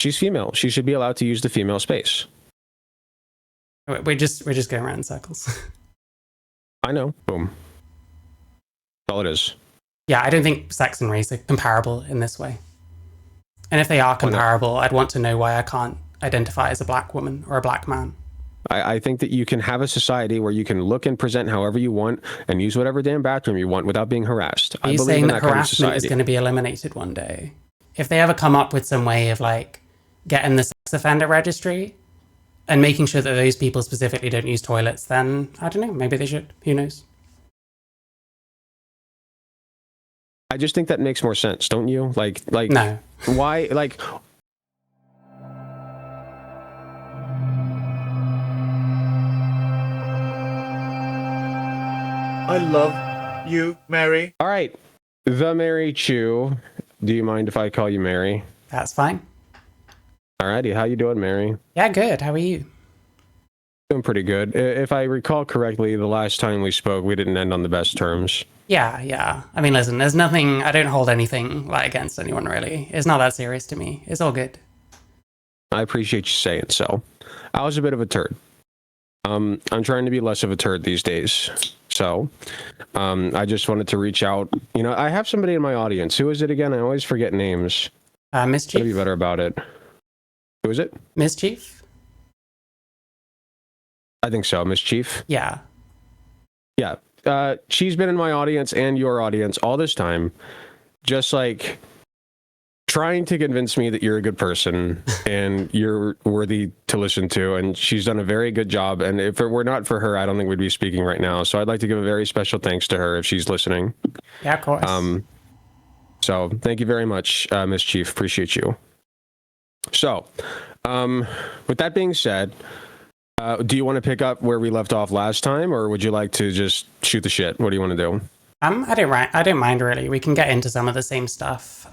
She's female. She should be allowed to use the female space. We're just going around in circles. I know. Boom. That's all it is. Yeah, I don't think sex and race are comparable in this way. And if they are comparable, I'd want to know why I can't identify as a black woman or a black man. I think that you can have a society where you can look and present however you want and use whatever damn bathroom you want without being harassed. Are you saying that harassment is going to be eliminated one day? If they ever come up with some way of like getting the sex offender registry and making sure that those people specifically don't use toilets, then I don't know, maybe they should. Who knows? I just think that makes more sense, don't you? Like no. Why? Like, I love you, Mary. All right, the Mary Chew. Do you mind if I call you Mary? That's fine. Alrighty, how you doing, Mary? Yeah, good. How are you? Doing pretty good. If I recall correctly, the last time we spoke, we didn't end on the best terms. Yeah. I mean, listen, there's nothing, I don't hold anything like against anyone, really. It's not that serious to me. It's all good. I appreciate you saying so. I was a bit of a turd. I'm trying to be less of a turd these days. So, I just wanted to reach out. You know, I have somebody in my audience. Who is it again? I always forget names. Mischief. Gotta be better about it. Who is it? Mischief? I think so. Mischief? Yeah. Yeah. She's been in my audience and your audience all this time, just like trying to convince me that you're a good person and you're worthy to listen to. And she's done a very good job. And if it were not for her, I don't think we'd be speaking right now. So I'd like to give a very special thanks to her if she's listening. Yeah, of course. So thank you very much, Mischief. Appreciate you. So, with that being said, do you want to pick up where we left off last time, or would you like to just shoot the shit? What do you want to do? I don't mind really. We can get into some of the same stuff.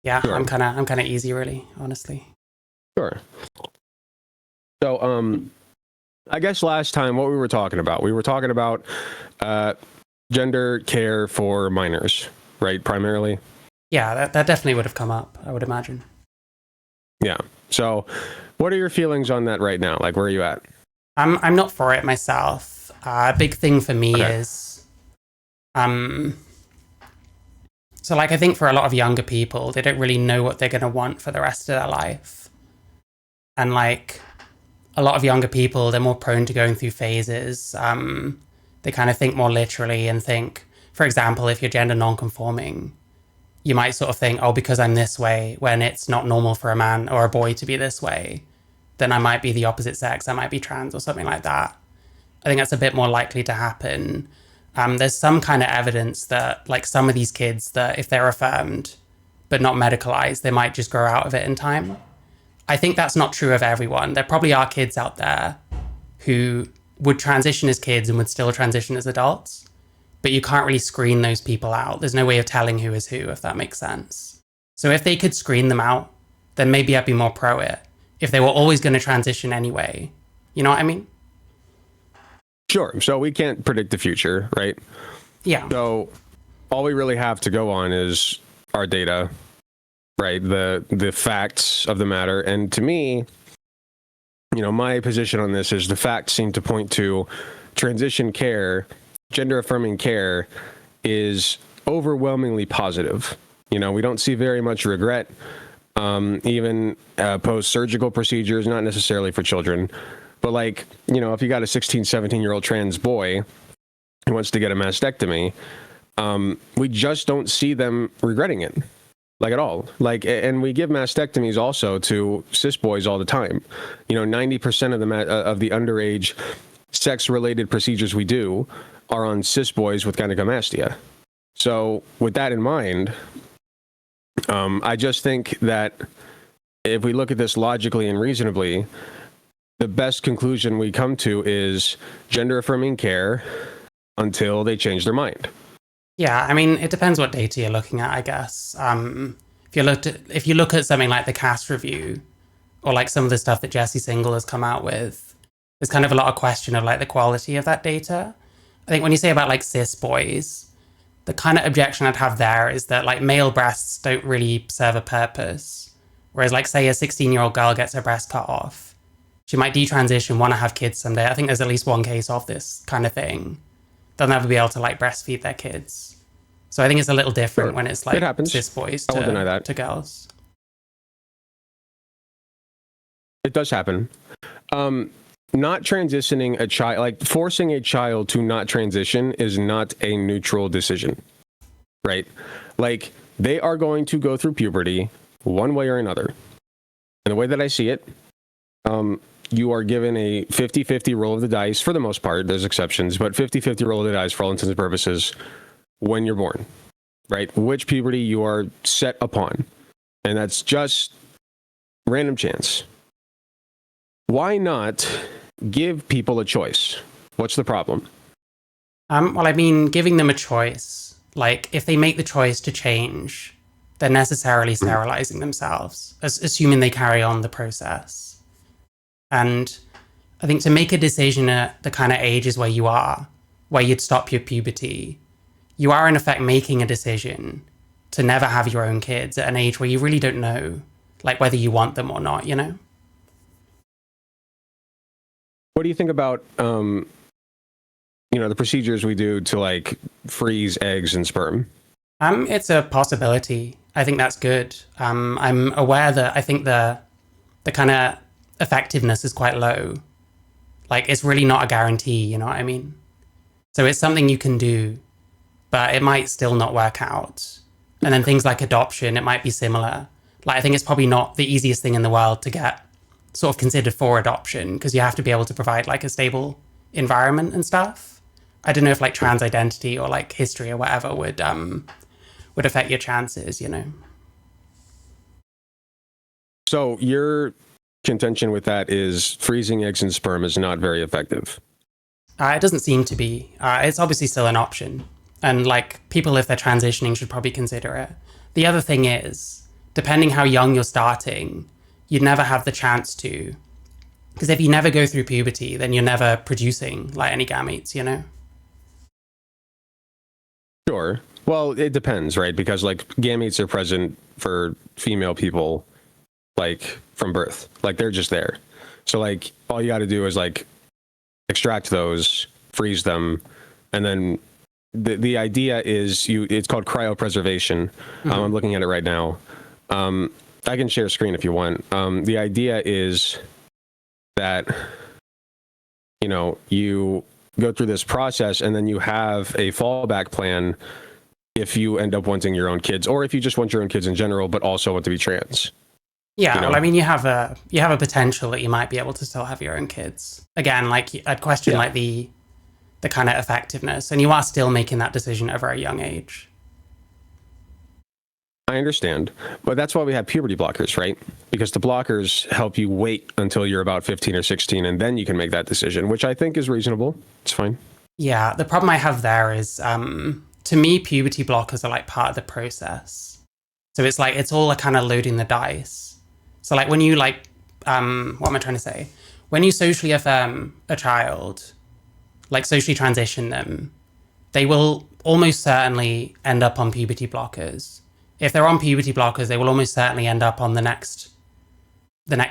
Yeah, sure. I'm kind of easy really, honestly. Sure. So, I guess last time what we were talking about, gender care for minors, right? Primarily. Yeah, that definitely would have come up, I would imagine. Yeah. So, what are your feelings on that right now? Like, where are you at? I'm not for it myself. A big thing for me is, so like I think for a lot of younger people, they don't really know what they're going to want for the rest of their life. And like a lot of younger people, they're more prone to going through phases. They kind of think more literally and think, for example, if you're gender non-conforming, you might sort of think, oh, because I'm this way, when it's not normal for a man or a boy to be this way, then I might be the opposite sex, I might be trans or something like that. I think that's a bit more likely to happen. There's some kind of evidence that like some of these kids that if they're affirmed but not medicalized, they might just grow out of it in time. I think that's not true of everyone. There probably are kids out there who would transition as kids and would still transition as adults. But you can't really screen those people out. There's no way of telling who is who, if that makes sense. So if they could screen them out, then maybe I'd be more pro it. If they were always going to transition anyway, you know what I mean? Sure. So we can't predict the future, right? Yeah. So all we really have to go on is our data, right? The facts of the matter. And to me, you know, my position on this is the facts seem to point to transition care, gender affirming care is overwhelmingly positive. You know, we don't see very much regret, even post-surgical procedures, not necessarily for children, but like, you know, if you got a 16, 17-year-old trans boy who wants to get a mastectomy, we just don't see them regretting it, like at all. Like, and we give mastectomies also to cis boys all the time. You know, 90% of the underage sex-related procedures we do are on cis boys with gynecomastia. So with that in mind, I just think that if we look at this logically and reasonably, the best conclusion we come to is gender affirming care until they change their mind. Yeah, I mean, it depends what data you're looking at, I guess. If you look at something like the CAST review or like some of the stuff that Jesse Singal has come out with, there's kind of a lot of question of like the quality of that data. I think when you say about like cis boys, the kind of objection I'd have there is that like male breasts don't really serve a purpose. Whereas like say a 16-year-old girl gets her breast cut off, she might detransition, want to have kids someday. I think there's at least one case of this kind of thing. They'll never be able to like breastfeed their kids. So I think it's a little different when it's like cis boys I won't deny that. to girls. It does happen. Not transitioning a child, like forcing a child to not transition is not a neutral decision, right? Like they are going to go through puberty one way or another. And the way that I see it, you are given a 50-50 roll of the dice for the most part. There's exceptions, but 50-50 roll of the dice for all intents and purposes when you're born, right? Which puberty you are set upon. And that's just random chance. Why not give people a choice? What's the problem? Well, I mean, giving them a choice, like if they make the choice to change, they're necessarily sterilizing themselves, assuming they carry on the process. And I think to make a decision at the kind of ages where you are, where you'd stop your puberty, you are in effect making a decision to never have your own kids at an age where you really don't know, like whether you want them or not, you know? What do you think about, the procedures we do to like freeze eggs and sperm? It's a possibility. I think that's good. I'm aware that I think the kind of effectiveness is quite low. Like it's really not a guarantee, you know what I mean? So it's something you can do, but it might still not work out. And then things like adoption, it might be similar. Like I think it's probably not the easiest thing in the world to get sort of considered for adoption because you have to be able to provide like a stable environment and stuff. I don't know if like trans identity or like history or whatever would affect your chances, you know? So your contention with that is freezing eggs and sperm is not very effective. It doesn't seem to be. It's obviously still an option. And like people, if they're transitioning, should probably consider it. The other thing is, depending how young you're starting, you'd never have the chance to. Because if you never go through puberty, then you're never producing like any gametes, you know? Sure. Well, it depends, right? Because like gametes are present for female people like from birth. Like they're just there. So like all you got to do is like extract those, freeze them, and then the idea is it's called cryopreservation. I'm looking at it right now. I can share screen if you want. The idea is that you go through this process and then you have a fallback plan if you end up wanting your own kids, or if you just want your own kids in general, but also want to be trans. Yeah, well, I mean, you have a potential that you might be able to still have your own kids. Again, like I'd question like the kind of effectiveness, and you are still making that decision at a very young age. I understand, but that's why we have puberty blockers, right? Because the blockers help you wait until you're about 15 or 16, and then you can make that decision, which I think is reasonable. It's fine. Yeah, the problem I have there is, to me, puberty blockers are like part of the process. So it's like, it's all a kind of loading the dice. So like when you like, what am I trying to say? When you socially affirm a child, like socially transition them, they will almost certainly end up on puberty blockers. If they're on puberty blockers, they will almost certainly end up on the next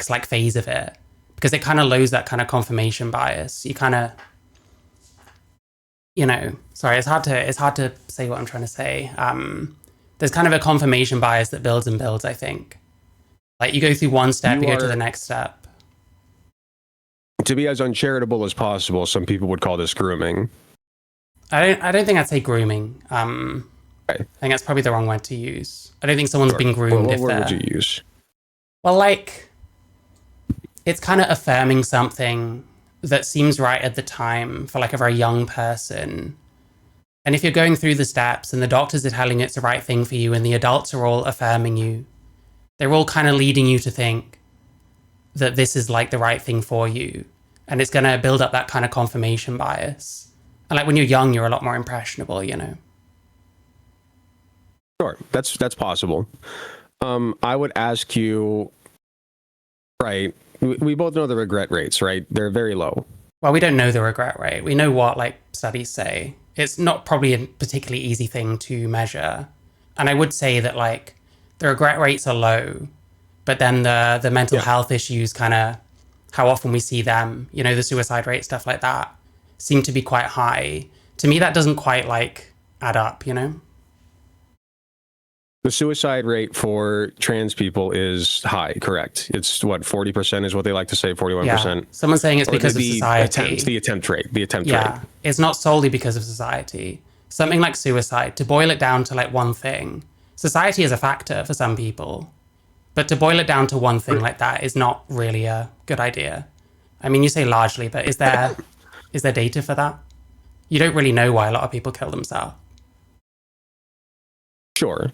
like phase of it, because it kind of loads that kind of confirmation bias. You kind of, sorry, it's hard to say what I'm trying to say. There's kind of a confirmation bias that builds and builds, I think. Like you go through one step, you go to the next step. To be as uncharitable as possible, some people would call this grooming. I don't think I'd say grooming. Okay. I think that's probably the wrong word to use. I don't think someone's been groomed. What word would you use? Well, like, it's kind of affirming something that seems right at the time for like a very young person. And if you're going through the steps and the doctors are telling you it's the right thing for you and the adults are all affirming you, they're all kind of leading you to think that this is like the right thing for you. And it's going to build up that kind of confirmation bias. And like when you're young, you're a lot more impressionable, you know? Sure, that's possible. I would ask you, right, we both know the regret rates, right? They're very low. Well, we don't know the regret rate. We know what like studies say. It's not probably a particularly easy thing to measure. And I would say that like the regret rates are low, but then the mental health issues, kind of how often we see them, you know, the suicide rate, stuff like that, seem to be quite high. To me, that doesn't quite like add up, you know? The suicide rate for trans people is high, correct? It's what, 40% is what they like to say, 41%. Yeah. Someone's saying it's because of society. The attempt rate. Yeah, it's not solely because of society. Something like suicide, to boil it down to like one thing, society is a factor for some people, but to boil it down to one thing like that is not really a good idea. I mean, you say largely, but is there data for that? You don't really know why a lot of people kill themselves. Sure,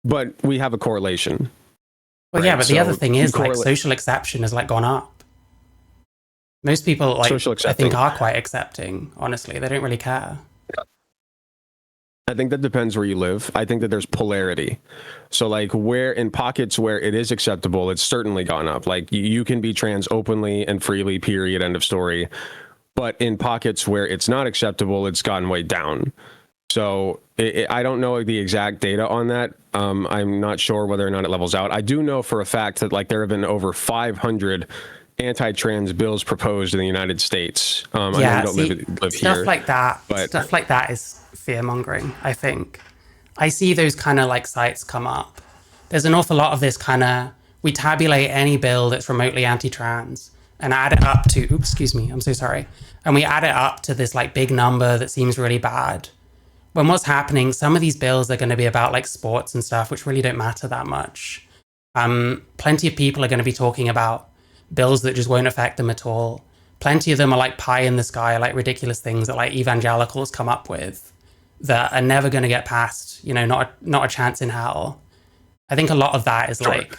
but we have a correlation. Well, right? yeah, but the other thing is like correlate. social acceptance has like gone up. Most people, like, I think, are quite accepting, honestly. They don't really care. I think that depends where you live. I think that there's polarity. So like where in pockets where it is acceptable, it's certainly gone up. Like you can be trans openly and freely, period, end of story. But in pockets where it's not acceptable, it's gone way down. So I don't know the exact data on that. I'm not sure whether or not it levels out. I do know for a fact that like there have been over 500 anti-trans bills proposed in the United States. I know you don't live stuff here, like that. but Stuff like that is fear-mongering, I think. I see those kind of like sites come up. There's an awful lot of this kind of, we tabulate any bill that's remotely anti-trans and add it up to, oops, excuse me, I'm so sorry. And we add it up to this like big number that seems really bad. When what's happening, some of these bills are going to be about like sports and stuff, which really don't matter that much. Plenty of people are going to be talking about bills that just won't affect them at all. Plenty of them are like pie in the sky, like ridiculous things that like evangelicals come up with that are never going to get passed, you know, not a chance in hell. I think a lot of that is like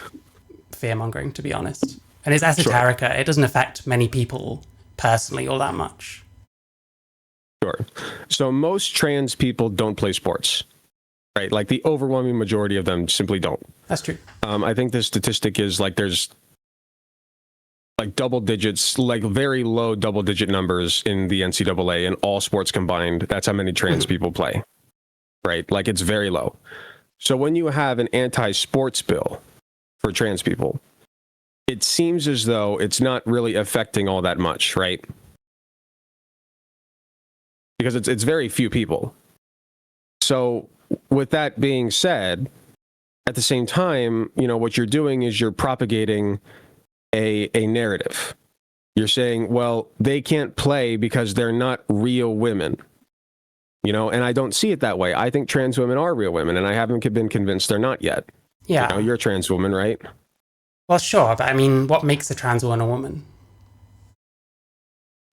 fear-mongering, to be honest. And it's esoterica. It doesn't affect many people personally all that much. Sure. So most trans people don't play sports, right? Like the overwhelming majority of them simply don't. That's true. I think the statistic is like there's like double digits, like very low double digit numbers in the NCAA and all sports combined. That's how many trans people play, right? Like it's very low. So when you have an anti-sports bill for trans people, it seems as though it's not really affecting all that much, right? Because it's very few people. So with that being said, at the same time, you know, what you're doing is you're propagating a narrative. You're saying, well, they can't play because they're not real women. You know, and I don't see it that way. I think trans women are real women, and I haven't been convinced they're not yet. Yeah. You know, you're a trans woman, right? Well, sure, but I mean, what makes a trans woman a woman?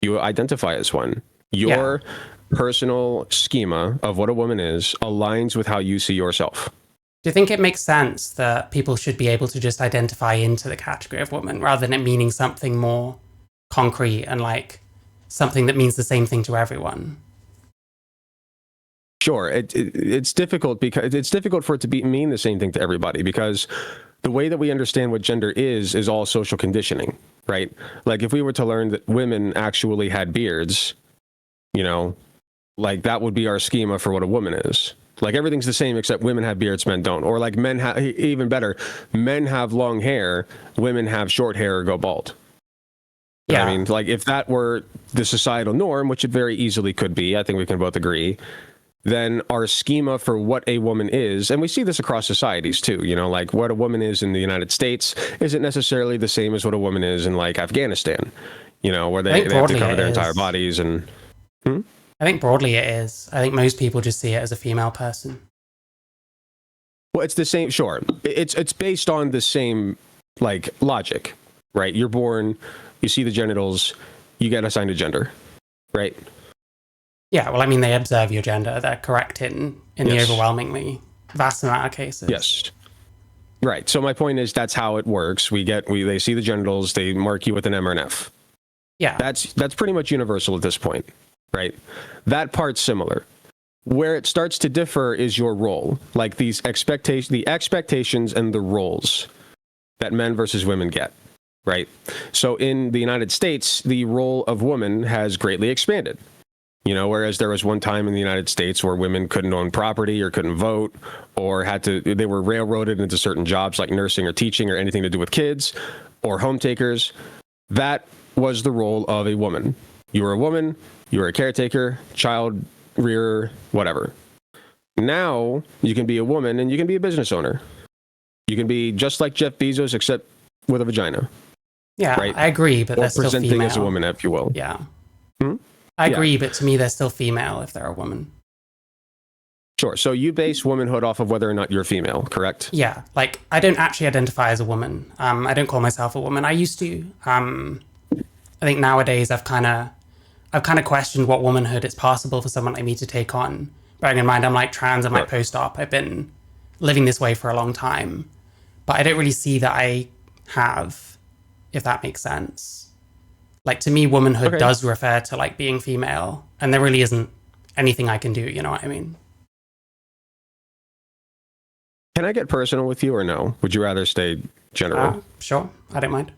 You identify as one. Your personal schema of what a woman is aligns with how you see yourself. Do you think it makes sense that people should be able to just identify into the category of woman rather than it meaning something more concrete and like something that means the same thing to everyone? Sure, it's difficult because it's difficult for it to mean the same thing to everybody because the way that we understand what gender is all social conditioning, right? Like if we were to learn that women actually had beards, you know, like that would be our schema for what a woman is. Like everything's the same except women have beards, men don't. Or like men have, even better, men have long hair, women have short hair or go bald. Yeah. I mean, like if that were the societal norm, which it very easily could be, I think we can both agree, then our schema for what a woman is, and we see this across societies too, you know, like what a woman is in the United States isn't necessarily the same as what a woman is in like Afghanistan, you know, where they have to cover their entire bodies and... I think broadly it is. I think most people just see it as a female person. Well, it's the same, sure. It's based on the same, like, logic, right? You're born, you see the genitals, you get assigned a gender, right? Yeah, well, I mean, they observe your gender. They're correct in the overwhelmingly vast amount of cases. Yes. Right. So my point is that's how it works. They see the genitals, they mark you with an M or an F. Yeah. That's pretty much universal at this point, right? That part's similar. Where it starts to differ is your role, like the expectations and the roles that men versus women get, right? So in the United States, the role of woman has greatly expanded. Whereas there was one time in the United States where women couldn't own property or couldn't vote or they were railroaded into certain jobs like nursing or teaching or anything to do with kids or home takers. That was the role of a woman. You were a woman, you were a caretaker, child rearer, whatever. Now you can be a woman and you can be a business owner. You can be just like Jeff Bezos, except with a vagina. Yeah, right? I agree, but Or they're still presenting female. as a woman, if you will. Yeah. Hmm? I agree, but to me, they're still female if they're a woman. Sure. So you base womanhood off of whether or not you're female, correct? Yeah. Like, I don't actually identify as a woman. I don't call myself a woman. I used to. I think nowadays I've kind of questioned what womanhood it's possible for someone like me to take on. Bearing in mind, I'm like trans, I'm like post-op. I've been living this way for a long time. But I don't really see that I have, if that makes sense. Like, to me, womanhood does refer to, like, being female. And there really isn't anything I can do, you know what I mean? Can I get personal with you or no? Would you rather stay general? Sure, I don't mind.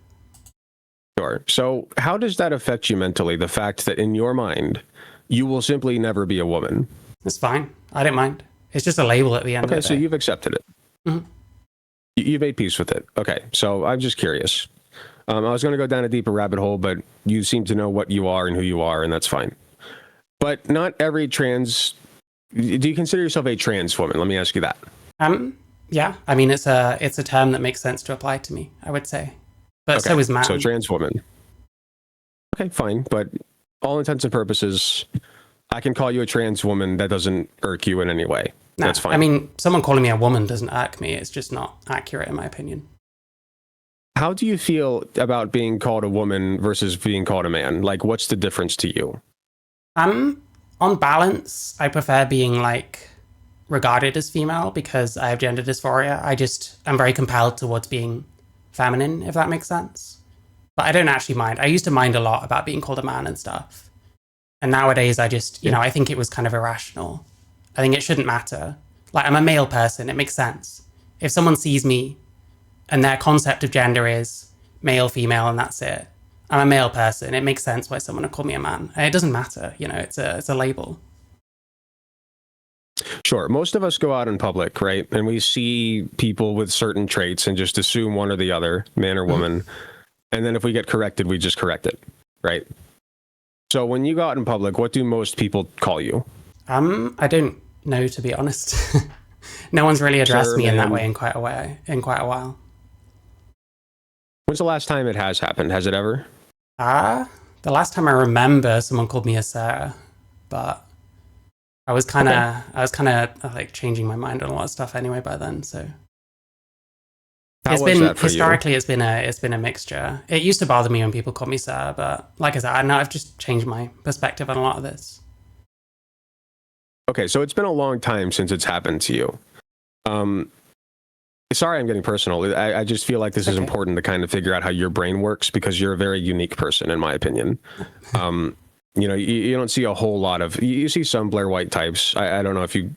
Sure. So how does that affect you mentally, the fact that in your mind, you will simply never be a woman? It's fine. I don't mind. It's just a label at the end of the day. Okay, so you've accepted it. Mm-hmm. You've made peace with it. Okay, so I'm just curious. I was going to go down a deeper rabbit hole, but you seem to know what you are and who you are, and that's fine. But not every trans... Do you consider yourself a trans woman? Let me ask you that. Yeah. I mean, it's a term that makes sense to apply to me, I would say. But so is man. So trans woman. Okay, fine. But all intents and purposes, I can call you a trans woman. That doesn't irk you in any way. No, that's fine. I mean, someone calling me a woman doesn't irk me. It's just not accurate, in my opinion. How do you feel about being called a woman versus being called a man? Like, what's the difference to you? On balance, I prefer being, like, regarded as female because I have gender dysphoria. I'm very compelled towards being feminine, if that makes sense. But I don't actually mind. I used to mind a lot about being called a man and stuff. And nowadays, I just, I think it was kind of irrational. I think it shouldn't matter. Like, I'm a male person. It makes sense. If someone sees me and their concept of gender is male, female, and that's it. I'm a male person. It makes sense why someone would call me a man. And it doesn't matter. It's a label. Sure. Most of us go out in public, right? And we see people with certain traits and just assume one or the other, man or woman. And then if we get corrected, we just correct it, right? So when you go out in public, what do most people call you? I don't know, to be honest. No one's really addressed me in that way in quite a while. When's the last time it has happened? Has it ever? The last time I remember, someone called me a sir, but I was kind of like changing my mind on a lot of stuff anyway by then. So historically, it's been a mixture. It used to bother me when people called me sir, but like I said, I've just changed my perspective on a lot of this. Okay, so it's been a long time since it's happened to you. Sorry, I'm getting personal. I just feel like this is important to kind of figure out how your brain works because you're a very unique person, in my opinion. You don't see a whole lot of... You see some Blair White types. I don't know if you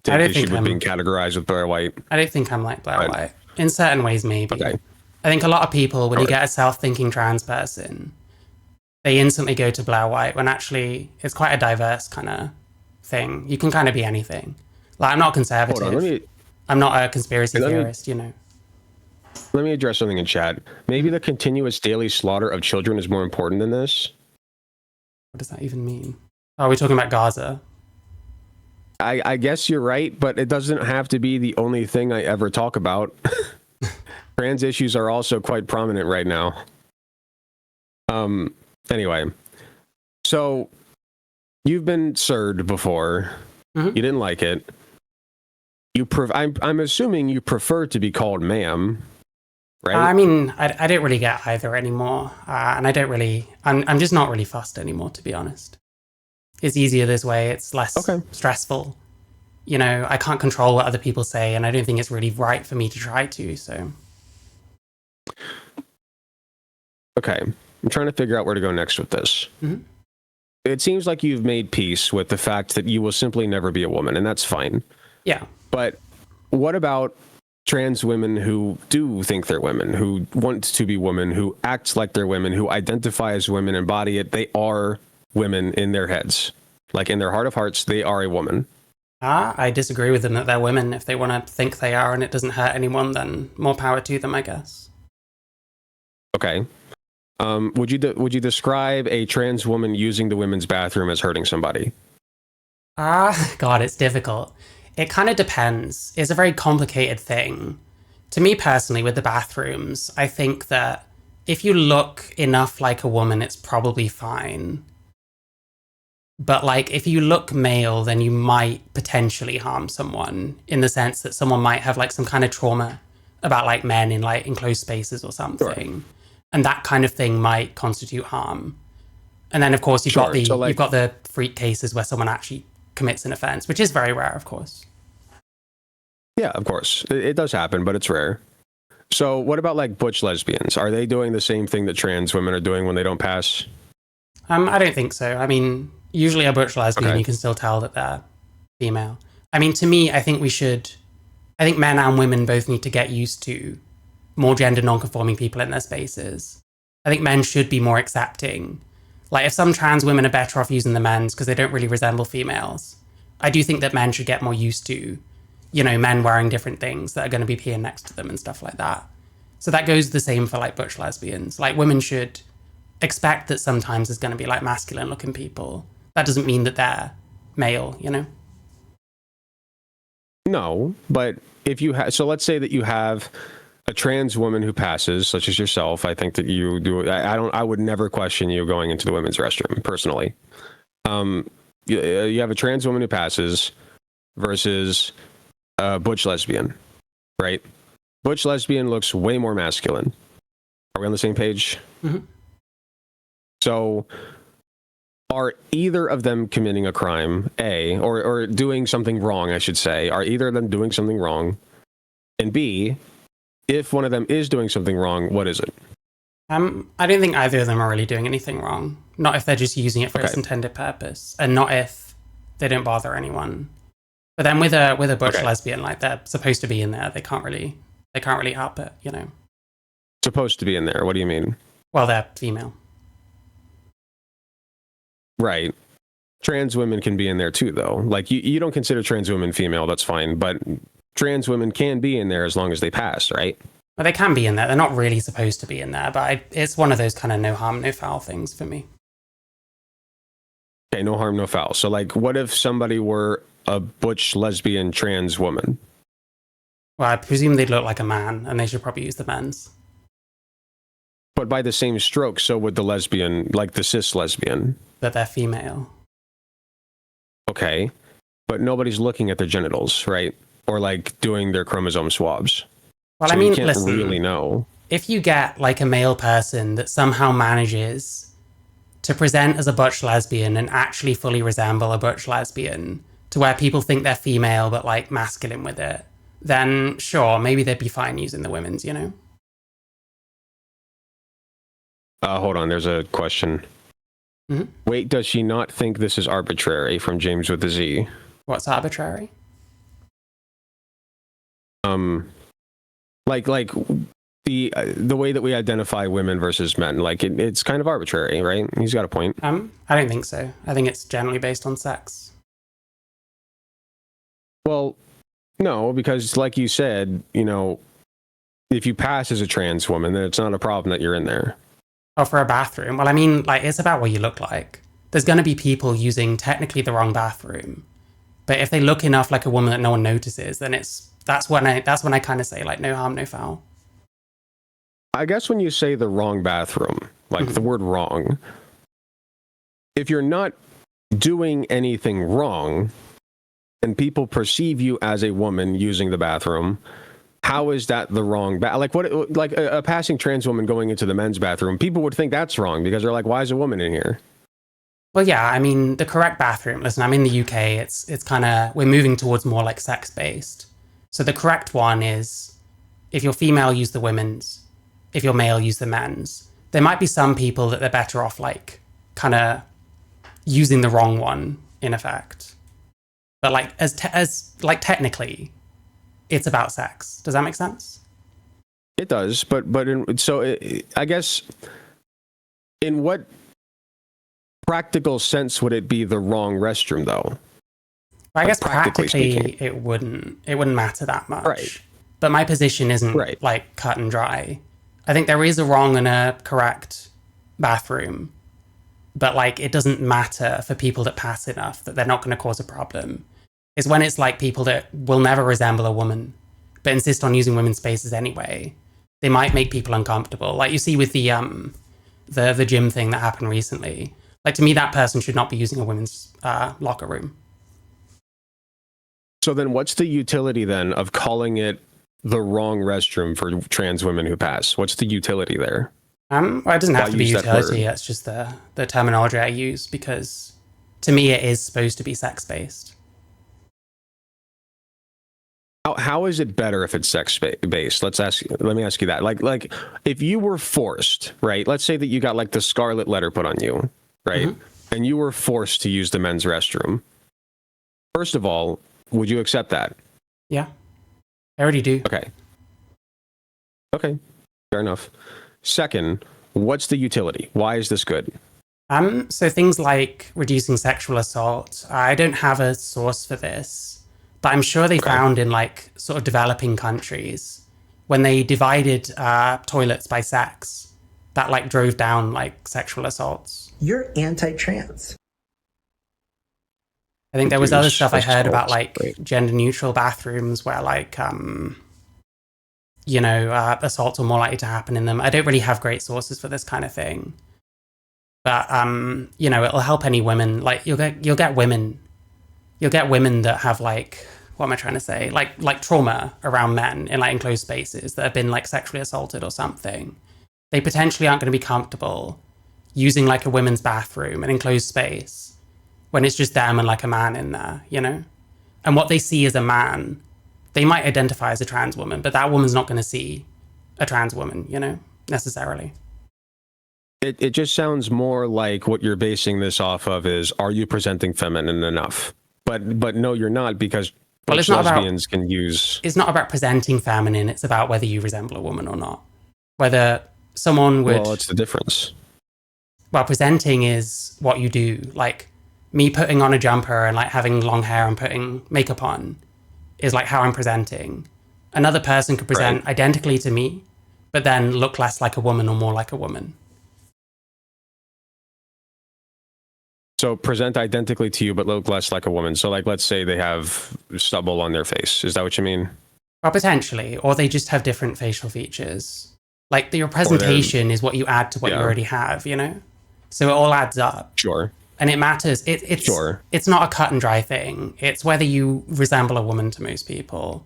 take issue with being categorized with Blair White. I don't think I'm like Blair White. In certain ways, maybe. Okay. I think a lot of people, when you get a self-thinking trans person, they instantly go to Blair White when actually it's quite a diverse kind of thing. You can kind of be anything. Like, I'm not conservative. Hold on, I'm not a conspiracy theorist, Let me address something in chat. Maybe the continuous daily slaughter of children is more important than this. What does that even mean? Oh, we're talking about Gaza. I guess you're right, but it doesn't have to be the only thing I ever talk about. Trans issues are also quite prominent right now. Anyway, so you've been sirred before. Mm-hmm. You didn't like it. I'm assuming you prefer to be called ma'am, right? I mean, I don't really get either anymore, and I don't really. I'm just not really fussed anymore, to be honest. It's easier this way. It's less stressful. I can't control what other people say, and I don't think it's really right for me to try to. So, okay, I'm trying to figure out where to go next with this. Mm-hmm. It seems like you've made peace with the fact that you will simply never be a woman, and that's fine. Yeah. But what about trans women who do think they're women, who want to be women, who act like they're women, who identify as women, embody it? They are women in their heads. Like in their heart of hearts, they are a woman. I disagree with them that they're women. If they want to think they are and it doesn't hurt anyone, then more power to them, I guess. Okay. Would you describe a trans woman using the women's bathroom as hurting somebody? God, it's difficult. It kind of depends. It's a very complicated thing. To me personally, with the bathrooms, I think that if you look enough like a woman, it's probably fine. But like, if you look male, then you might potentially harm someone in the sense that someone might have like some kind of trauma about like men in like enclosed spaces or something. Sure. And that kind of thing might constitute harm. And then of course you've got you've got the freak cases where someone actually commits an offense, which is very rare, of course. Yeah, of course. It does happen, but it's rare. So what about like butch lesbians? Are they doing the same thing that trans women are doing when they don't pass? I don't think so. I mean, usually a butch lesbian, you can still tell that they're female. I mean, to me, I think men and women both need to get used to more gender non-conforming people in their spaces. I think men should be more accepting. Like, if some trans women are better off using the men's because they don't really resemble females, I do think that men should get more used to, you know, men wearing different things that are going to be peeing next to them and stuff like that. So that goes the same for like butch lesbians. Like, women should expect that sometimes there's going to be like masculine looking people. That doesn't mean that they're male, you know? No, but if you have, so let's say that you have a trans woman who passes, such as yourself. I think that you do. I would never question you going into the women's restroom personally. You have a trans woman who passes versus a butch lesbian, right? Butch lesbian looks way more masculine. Are we on the same page? Mm-hmm. So are either of them committing a crime, or doing something wrong, I should say? Are either of them doing something wrong? And B, if one of them is doing something wrong, what is it? I don't think either of them are really doing anything wrong. Not if they're just using it for its intended purpose, and not if they don't bother anyone. But then with a butch lesbian, like, they're supposed to be in there. They can't really help it, you know. Supposed to be in there. What do you mean? Well, they're female. Right. Trans women can be in there too, though. Like, you don't consider trans women female, that's fine. But trans women can be in there as long as they pass, right? Well, they can be in there. They're not really supposed to be in there, but it's one of those kind of no harm, no foul things for me. Okay, no harm, no foul. So, like, what if somebody were a butch lesbian trans woman? Well, I presume they'd look like a man, and they should probably use the men's. But by the same stroke, so would the lesbian, like the cis lesbian. But they're female. Okay. But nobody's looking at their genitals, right? Or like doing their chromosome swabs. Well, so I mean, you can't listen, really know. If you get like a male person that somehow manages to present as a butch lesbian and actually fully resemble a butch lesbian to where people think they're female but like masculine with it, then sure, maybe they'd be fine using the women's, you know? Hold on, there's a question. Mm-hmm. Wait, does she not think this is arbitrary? From James with a Z. What's arbitrary? Like the way that we identify women versus men, like it's kind of arbitrary, right? He's got a point. I don't think so. I think it's generally based on sex. Well, no, because like you said, you know, if you pass as a trans woman, then it's not a problem that you're in there. Oh, for a bathroom? Well, I mean, like, it's about what you look like. There's going to be people using technically the wrong bathroom, but if they look enough like a woman that no one notices, then that's when I kind of say, like, no harm, no foul. I guess when you say the wrong bathroom, like the word wrong, if you're not doing anything wrong and people perceive you as a woman using the bathroom, how is that the wrong like a passing trans woman going into the men's bathroom? People would think that's wrong because they're like, why is a woman in here? Well, yeah, I mean, the correct bathroom, listen, I'm in the UK, it's kind of, we're moving towards more like sex-based. So the correct one is, if you're female, use the women's. If you're male, use the men's. There might be some people that they're better off like kind of using the wrong one in effect. But like as technically, it's about sex. Does that make sense? It does, but I guess in what practical sense would it be the wrong restroom though? I guess practically practically speaking. it wouldn't matter that much. Right. But my position isn't Right. like cut and dry. I think there is a wrong and a correct bathroom, but like it doesn't matter for people that pass enough that they're not going to cause a problem. Is when it's like people that will never resemble a woman but insist on using women's spaces anyway. They might make people uncomfortable. Like you see with the gym thing that happened recently. Like to me, that person should not be using a women's locker room. So then what's the utility then of calling it the wrong restroom for trans women who pass? What's the utility there? Well, it doesn't have to be use that word? utility. That's just the terminology I use because to me it is supposed to be sex-based. How is it better if it's sex-based? Let me ask you that. Like if you were forced, right? Let's say that you got like the scarlet letter put on you, right? Mm-hmm. And you were forced to use the men's restroom. First of all, would you accept that? Yeah, I already do. Okay, fair enough. Second, what's the utility? Why is this good? So things like reducing sexual assault, I don't have a source for this, but I'm sure they found in like sort of developing countries when they divided toilets by sex, that like drove down like sexual assaults. You're anti-trans. I think there was other stuff I heard about like right. gender neutral bathrooms where like, assaults are more likely to happen in them. I don't really have great sources for this kind of thing. But, it'll help any women. Like you'll get women that have like, what am I trying to say? Like trauma around men in like enclosed spaces that have been like sexually assaulted or something. They potentially aren't going to be comfortable using like a women's bathroom, an enclosed space, when it's just them and like a man in there, And what they see as a man, they might identify as a trans woman, but that woman's not going to see a trans woman, necessarily. It just sounds more like what you're basing this off of is, are you presenting feminine enough? But no, you're not, because it's not lesbians can use... It's not about presenting feminine, it's about whether you resemble a woman or not. Whether someone would... Well, what's the difference? Well, presenting is what you do. Like, me putting on a jumper and like having long hair and putting makeup on is like how I'm presenting. Another person could present identically to me, but then look less like a woman or more like a woman. So present identically to you, but look less like a woman. So like, let's say they have stubble on their face. Is that what you mean? Well, potentially. Or they just have different facial features. Like your presentation is what you add to what you already have, So it all adds up. Sure. And it matters. It's not a cut and dry thing. It's whether you resemble a woman to most people.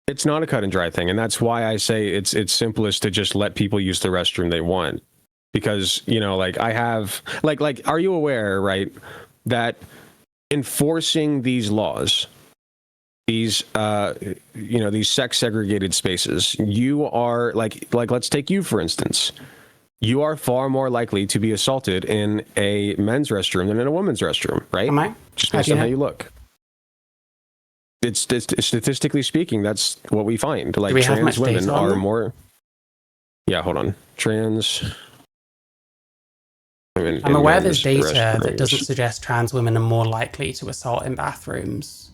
It's not a cut and dry thing. And that's why I say it's simplest to just let people use the restroom they want. Because, like I have, like, are you aware, right, that enforcing these laws, these, these sex segregated spaces, you are like, let's take you, for instance. You are far more likely to be assaulted in a men's restroom than in a woman's restroom, right? Am I? Just based on how you look. It's statistically speaking, that's what we find. Like trans women are more... Yeah, hold on. I'm aware there's data that doesn't suggest trans women are more likely to assault in bathrooms.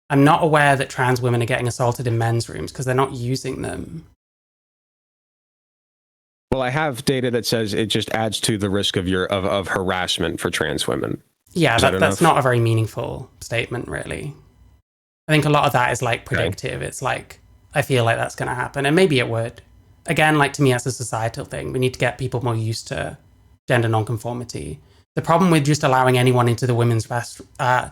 I'm not aware that trans women are getting assaulted in men's rooms because they're not using them. Well, I have data that says it just adds to the risk of harassment for trans women. Yeah, that's not a very meaningful statement, really. I think a lot of that is like predictive. Okay. It's like, I feel like that's going to happen. And maybe it would. Again, like to me, that's a societal thing. We need to get people more used to gender nonconformity. The problem with just allowing anyone into the women's the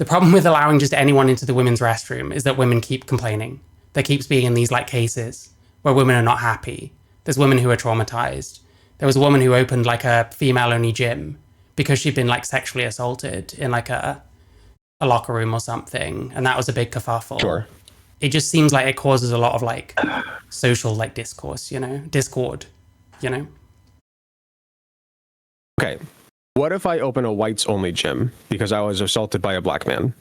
problem with allowing just anyone into the women's restroom is that women keep complaining. There keeps being these like cases where women are not happy. There's women who are traumatized. There was a woman who opened like a female-only gym because she'd been like sexually assaulted in like a locker room or something, and that was a big kerfuffle. Sure. It just seems like it causes a lot of like social like discourse, discord, Okay. What if I open a whites-only gym because I was assaulted by a black man?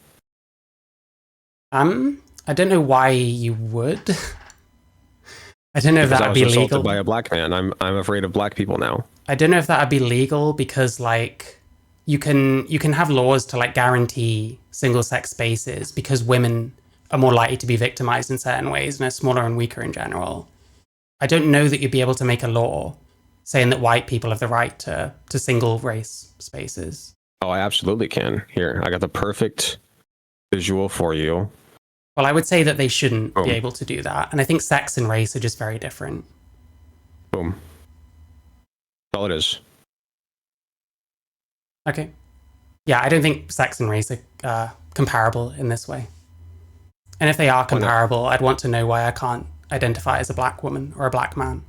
I don't know why you would. I don't know if Because that I would was be assaulted legal. by a black man. I'm afraid of black people now. I don't know if that would be legal because like you can have laws to like guarantee single sex spaces because women are more likely to be victimized in certain ways and are smaller and weaker in general. I don't know that you'd be able to make a law saying that white people have the right to single race spaces. Oh, I absolutely can. Here, I got the perfect visual for you. Well, I would say that they shouldn't Boom. be able to do that. And I think sex and race are just very different. Boom. That's all it is. Okay. Yeah, I don't think sex and race are comparable in this way. And if they are comparable, I'd want to know why I can't identify as a black woman or a black man.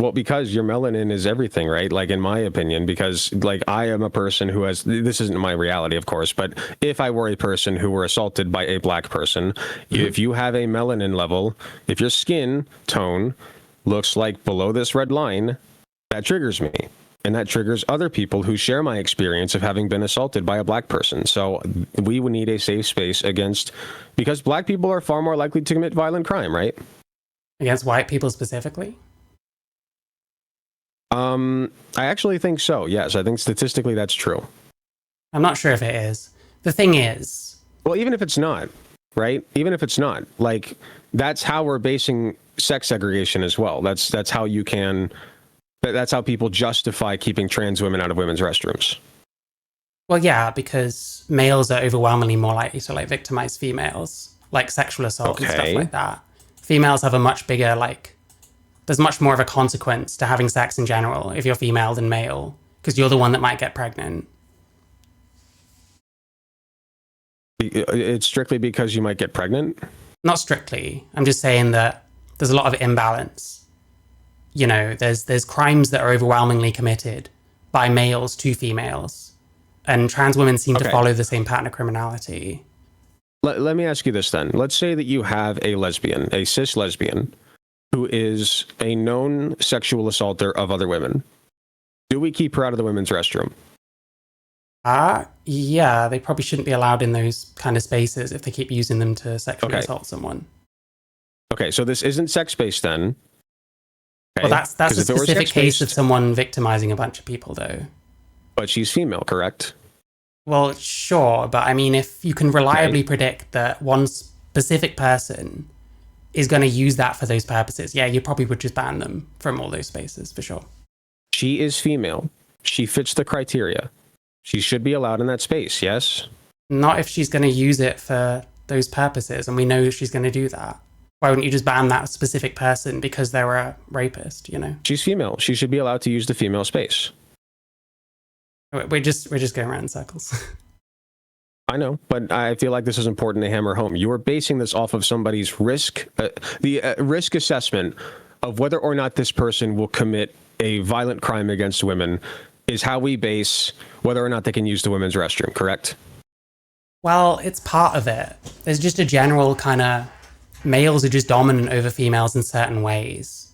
Well, because your melanin is everything, right? Like, in my opinion, because like I am a person who has, this isn't my reality, of course, but if I were a person who were assaulted by a black person, if you have a melanin level, if your skin tone looks like below this red line, that triggers me. And that triggers other people who share my experience of having been assaulted by a black person. So we would need a safe space against, because black people are far more likely to commit violent crime, right? Against white people specifically? I actually think so. Yes, I think statistically that's true. I'm not sure if it is. The thing is, Well, even if it's not, right? Even if it's not, like that's how we're basing sex segregation as well. That's how you can. That's how people justify keeping trans women out of women's restrooms. well, yeah, because males are overwhelmingly more likely to like victimize females, like sexual assault and stuff Okay. like that. Females have a much bigger like. There's much more of a consequence to having sex in general if you're female than male, because you're the one that might get pregnant. It's strictly because you might get pregnant. Not strictly. I'm just saying that there's a lot of imbalance. You know, there's crimes that are overwhelmingly committed by males to females, and trans women seem to Okay. follow the same pattern of criminality. Let me ask you this then. Let's say that you have a lesbian, a cis lesbian, who is a known sexual assaulter of other women. Do we keep her out of the women's restroom? Yeah, they probably shouldn't be allowed in those kind of spaces if they keep using them to sexually Okay. assault someone. Okay, so this isn't sex-based then. Well, that's a 'Cause if it were specific case of sex-based- someone victimizing a bunch of people, though. But she's female, correct? Well, sure, but I mean, if you can reliably predict that one specific person is going to use that for those purposes, yeah, you probably would just ban them from all those spaces for sure. She is female. She fits the criteria. She should be allowed in that space, yes? Not if she's going to use it for those purposes, and we know she's going to do that. Why wouldn't you just ban that specific person because they were a rapist, you know? She's female. She should be allowed to use the female space. We're just going around in circles. I know, but I feel like this is important to hammer home. You are basing this off of somebody's risk, the risk assessment of whether or not this person will commit a violent crime against women is how we base whether or not they can use the women's restroom, correct? Well, it's part of it. There's just a general kind of males are just dominant over females in certain ways.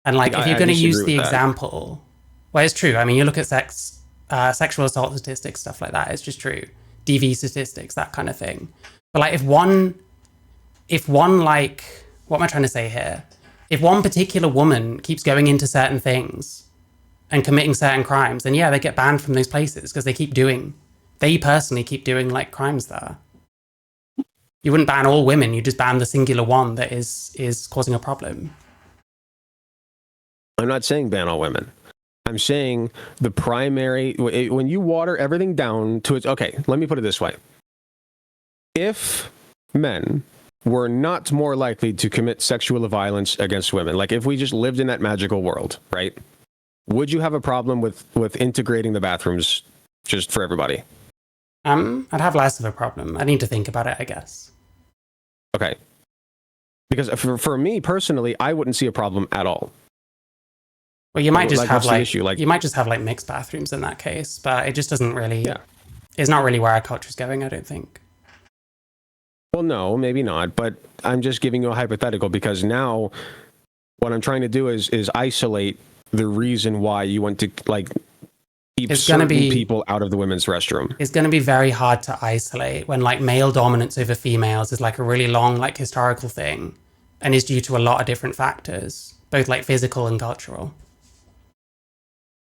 And like, if you're going to use the example, well, it's true. I mean, you look at sexual assault statistics, stuff like that. It's just true. DV statistics, that kind of thing. But like, if one like, what am I trying to say here? If one particular woman keeps going into certain things and committing certain crimes, then yeah, they get banned from those places because they personally keep doing like crimes there. You wouldn't ban all women, you just ban the singular one that is causing a problem. I'm not saying ban all women. I'm saying the primary, when you water everything down to its, okay, let me put it this way. If men were not more likely to commit sexual violence against women, like if we just lived in that magical world, right? Would you have a problem with integrating the bathrooms just for everybody? I'd have less of a problem. I need to think about it, I guess. Okay. Because for me personally, I wouldn't see a problem at all. Well, you might just have what's the issue? you might just have like mixed bathrooms in that case, but it just doesn't really. Yeah. It's not really where our culture's going, I don't think. Well, no, maybe not. But I'm just giving you a hypothetical because now what I'm trying to do is isolate the reason why you want to like keep It's gonna certain be- people out of the women's restroom. It's going to be very hard to isolate when like male dominance over females is like a really long like historical thing and is due to a lot of different factors, both like physical and cultural.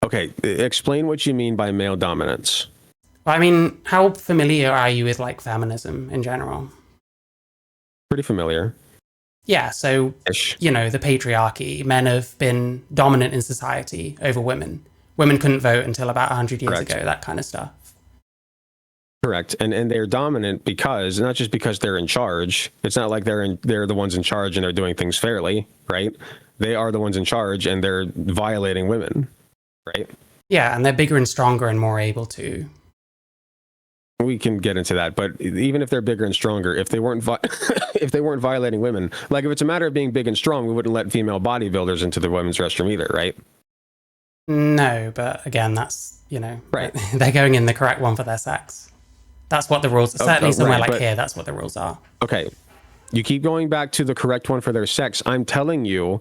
Okay, explain what you mean by male dominance. I mean, how familiar are you with like feminism in general? Pretty familiar. Yeah, so, Ish. you know, the patriarchy, men have been dominant in society over women. Women couldn't vote until about 100 years Correct. ago, that kind of stuff. Correct. And they're dominant because, not just because they're in charge. It's not like they're the ones in charge and they're doing things fairly, right? They are the ones in charge and they're violating women, right? Yeah, and they're bigger and stronger and more able to. We can get into that, but even if they're bigger and stronger, if they weren't if they weren't violating women, like if it's a matter of being big and strong, we wouldn't let female bodybuilders into the women's restroom either, right? No, but again, that's, you know, Right. they're going in the correct one for their sex. That's what the rules, certainly somewhere right, like but- here, that's what the rules are. Okay. You keep going back to the correct one for their sex. I'm telling you,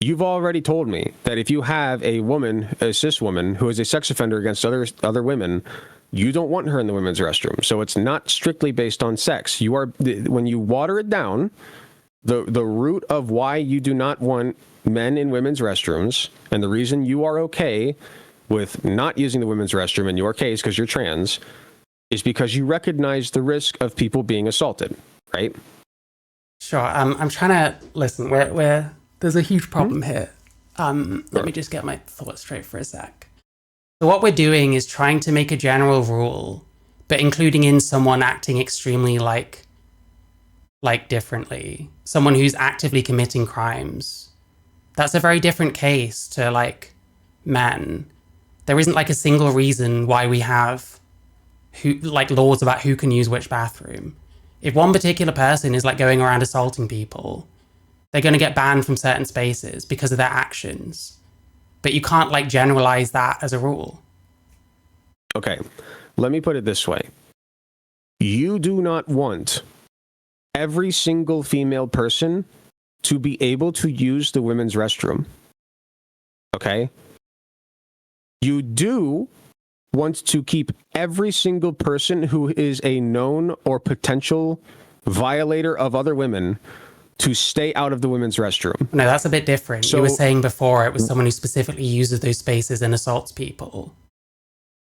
you've already told me that if you have a woman, a cis woman, who is a sex offender against other women, you don't want her in the women's restroom. So it's not strictly based on sex. You are, when you water it down, the root of why you do not want men in women's restrooms, and the reason you are okay with not using the women's restroom in your case because you're trans, is because you recognize the risk of people being assaulted, right? Sure, I'm trying to, listen, there's a huge problem here. Let me just get my thoughts straight for a sec. So what we're doing is trying to make a general rule, but including in someone acting extremely like differently, someone who's actively committing crimes. That's a very different case to like men. There isn't like a single reason why we have laws about who can use which bathroom. If one particular person is like going around assaulting people, they're going to get banned from certain spaces because of their actions. But you can't like generalize that as a rule. Okay, let me put it this way. You do not want every single female person to be able to use the women's restroom. Okay? You do want to keep every single person who is a known or potential violator of other women to stay out of the women's restroom. No, that's a bit different. So- You were saying before it was someone who specifically uses those spaces and assaults people.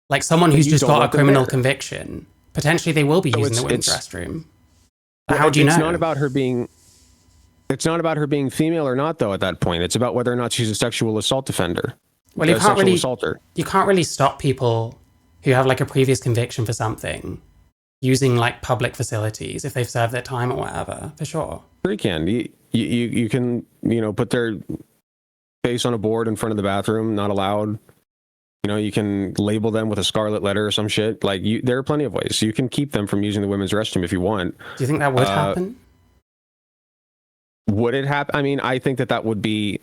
Like someone who's you just don't got a want them criminal there. conviction. Potentially they will be So using the it's- women's it's- restroom. But how do you know? It's not about her being female or not, though, at that point. It's about whether or not she's a sexual assault offender. Well, you A can't sexual really assaulter. you can't really stop people who have like a previous conviction for something using like public facilities if they've served their time or whatever, for sure. Sure you can. You can, put their face on a board in front of the bathroom, not allowed. You can label them with a scarlet letter or some shit. There are plenty of ways. You can keep them from using the women's restroom if you want. Do you think that would happen? Would it happen? I mean, I think that would be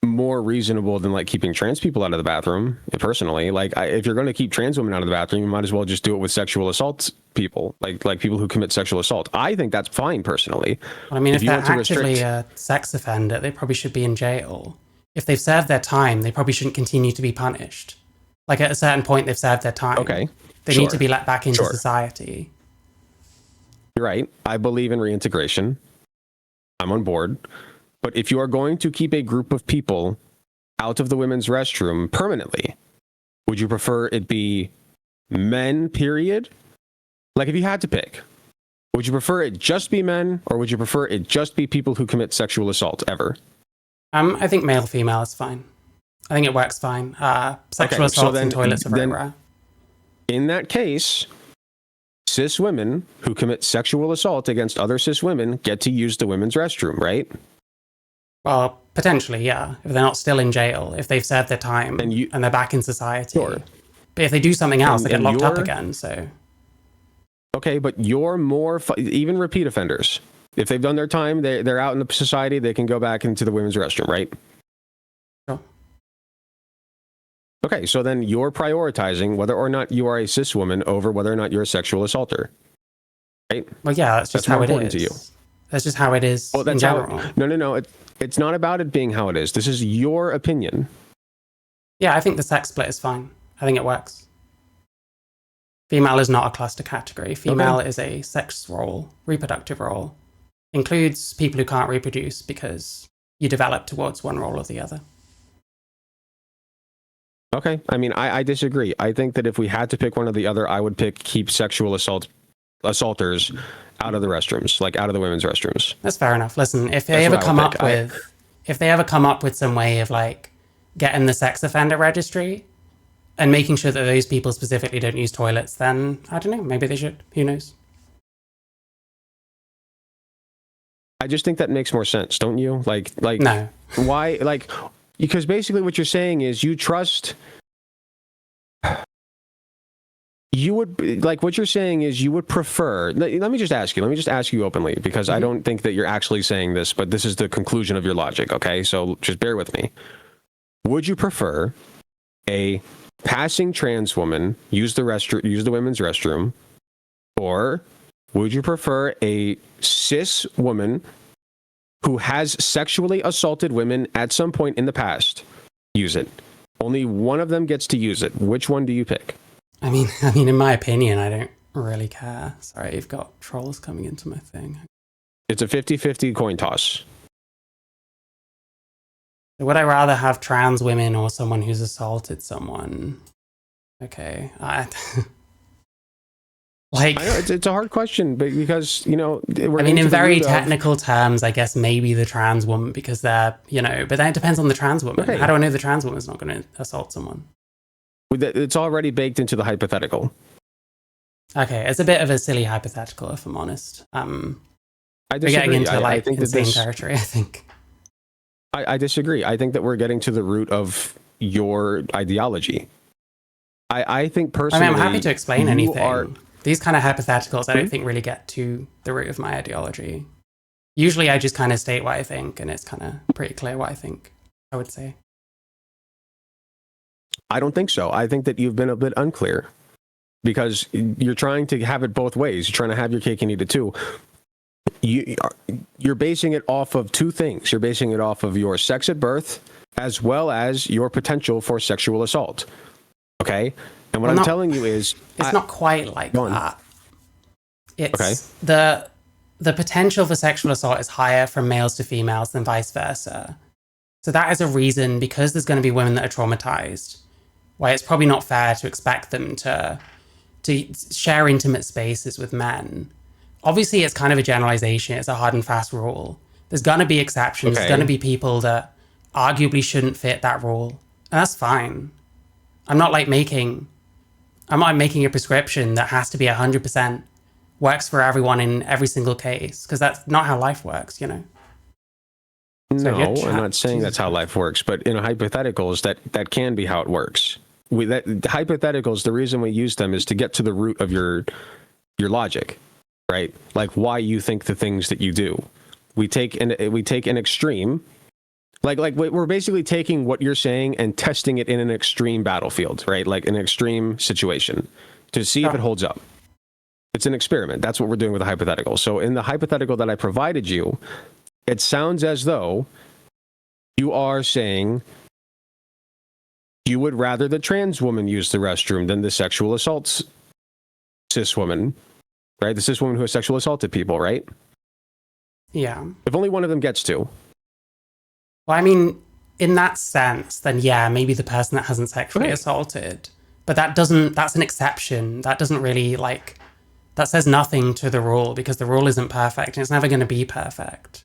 more reasonable than like keeping trans people out of the bathroom. Personally, if you're going to keep trans women out of the bathroom, you might as well just do it with sexual assault people, like people who commit sexual assault. I think that's fine personally. Well, I mean, if you they're want to actively restrict- a sex offender, they probably should be in jail. If they've served their time, they probably shouldn't continue to be punished. Like at a certain point, they've served their time. Okay, They sure. need to be let back into Sure. society. You're right. I believe in reintegration. I'm on board. But if you are going to keep a group of people out of the women's restroom permanently, would you prefer it be men, period? Like if you had to pick, would you prefer it just be men, or would you prefer it just be people who commit sexual assault ever? I think male, female is fine. I think it works fine. Sexual Okay, so assaults then- in toilets are very then- rare. In that case, cis women who commit sexual assault against other cis women get to use the women's restroom, right? Well, potentially, yeah. If they're not still in jail, if they've served their time And and they're back in society. Sure. But if they do something else, they get And locked up you're- again. So Okay, but you're more, even repeat offenders. If they've done their time, they're out in the society, they can go back into the women's restroom, right? Sure. Okay, so then you're prioritizing whether or not you are a cis woman over whether or not you're a sexual assaulter, right? well, yeah, that's just That's more how it important is. to you. That's just how it is Well, in that's how. general. No. It's not about it being how it is. This is your opinion. Yeah, I think the sex split is fine. I think it works. Female is not a cluster category. Female is a sex role, reproductive role. Includes people who can't reproduce because you develop towards one role or the other. Okay. I mean, I disagree. I think that if we had to pick one or the other, I would pick keep sexual assaulters out of the restrooms, like out of the women's restrooms. That's fair enough. Listen, if they ever come up with some way of like getting the sex offender registry and making sure that those people specifically don't use toilets, then I don't know, maybe they should. Who knows? I just think that makes more sense, don't you? Like No. Why? Like, because basically what you're saying is you trust. You would like what you're saying is you would prefer. Let me just ask you openly, because I don't think that you're actually saying this, but this is the conclusion of your logic. Okay, so just bear with me. Would you prefer a passing trans woman use the women's restroom, or would you prefer a cis woman who has sexually assaulted women at some point in the past use it? Only one of them gets to use it. Which one do you pick? I mean, in my opinion, I don't really care. Sorry, you've got trolls coming into my thing. It's a 50-50 coin toss. Would I rather have trans women or someone who's assaulted someone? Okay. Like, I know it's a hard question, but because, you know, in very technical terms, I guess maybe the trans woman, because they're, you know, but then it depends on the trans woman. Okay. How do I know the trans woman's not going to assault someone? It's already baked into the hypothetical. Okay, it's a bit of a silly hypothetical, if I'm honest. I we're getting disagree. into I think insane that territory, I think. I disagree. I think that we're getting to the root of your ideology. I think personally, I'm happy to explain anything. Are, These kind of hypotheticals, I don't think really get to the root of my ideology. Usually I just kind of state what I think, and it's kind of pretty clear what I think, I would say. I don't think so. I think that you've been a bit unclear, because you're trying to have it both ways. You're trying to have your cake and eat it too. You're basing it off of two things. You're basing it off of your sex at birth as well as your potential for sexual assault. Okay? And what I'm telling you is... It's not quite like that. It's the potential for sexual assault is higher from males to females than vice versa. So that is a reason, because there's going to be women that are traumatized, why it's probably not fair to expect them to share intimate spaces with men. Obviously, it's kind of a generalization. It's a hard and fast rule. There's going to be exceptions. There's going to be people that arguably shouldn't fit that rule. And that's fine. I'm not making a prescription that has to be 100% works for everyone in every single case, because that's not how life works, you know? No, I'm not saying that's how life works, but in hypotheticals, that can be how it works. Hypotheticals, the reason we use them is to get to the root of your logic, right? Like why you think the things that you do. We take an extreme, like we're basically taking what you're saying and testing it in an extreme battlefield, right? Like an extreme situation to see if it holds up. It's an experiment. That's what we're doing with a hypothetical. So in the hypothetical that I provided you, it sounds as though you are saying you would rather the trans woman use the restroom than the sexual assault cis woman, right? The cis woman who has sexual assaulted people, right? Yeah. If only one of them gets to. Well, I mean, in that sense, then yeah, maybe the person that hasn't sexually assaulted. But that's an exception. That doesn't really, that says nothing to the rule, because the rule isn't perfect and it's never going to be perfect.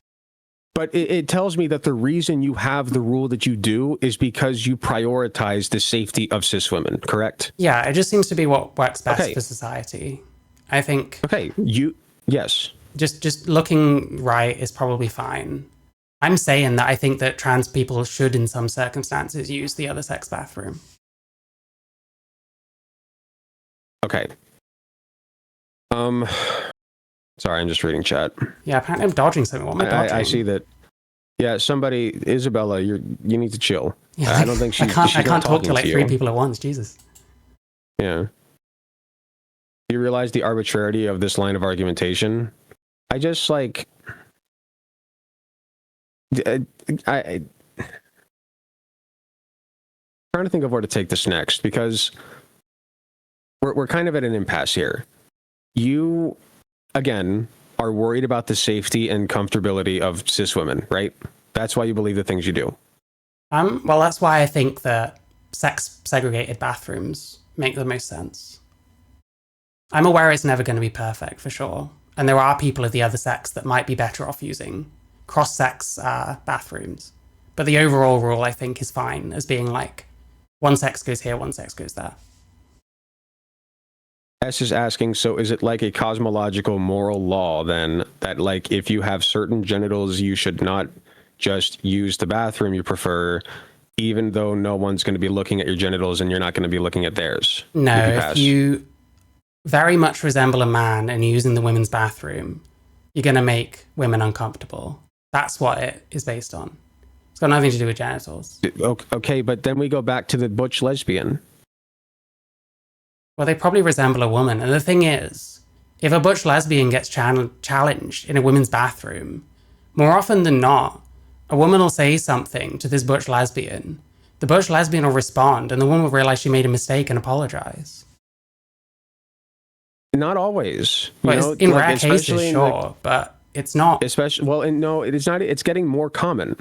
But it tells me that the reason you have the rule that you do is because you prioritize the safety of cis women, correct? Yeah, it just seems to be what works best for society. I think. Okay, yes. Just looking right is probably fine. I'm saying that I think that trans people should, in some circumstances, use the other sex bathroom. Okay. Sorry, I'm just reading chat. Yeah, apparently I'm dodging something. What am I dodging? I see that. Yeah, somebody, Isabella, you need to chill. Yeah, I don't think I can't talk to three people at once. Jesus. Yeah. Do you realize the arbitrarity of this line of argumentation? I just trying to think of where to take this next, because we're kind of at an impasse here. You, again, are worried about the safety and comfortability of cis women, right? That's why you believe the things you do. Well, that's why I think that sex-segregated bathrooms make the most sense. I'm aware it's never going to be perfect, for sure. And there are people of the other sex that might be better off using cross-sex bathrooms. But the overall rule, I think, is fine as being like, one sex goes here, one sex goes there. S is asking, so is it like a cosmological moral law then that like if you have certain genitals, you should not just use the bathroom you prefer, even though no one's going to be looking at your genitals and you're not going to be looking at theirs? No, if you very much resemble a man and you're using the women's bathroom, you're going to make women uncomfortable. That's what it is based on. It's got nothing to do with genitals. Okay, but then we go back to the butch lesbian. Well, they probably resemble a woman. And the thing is, if a butch lesbian gets challenged in a women's bathroom, more often than not, a woman will say something to this butch lesbian. The butch lesbian will respond, and the woman will realize she made a mistake and apologize. Not always. Well, in rare cases, sure, but it's not. Especially, well, and no, it is not. It's getting more common.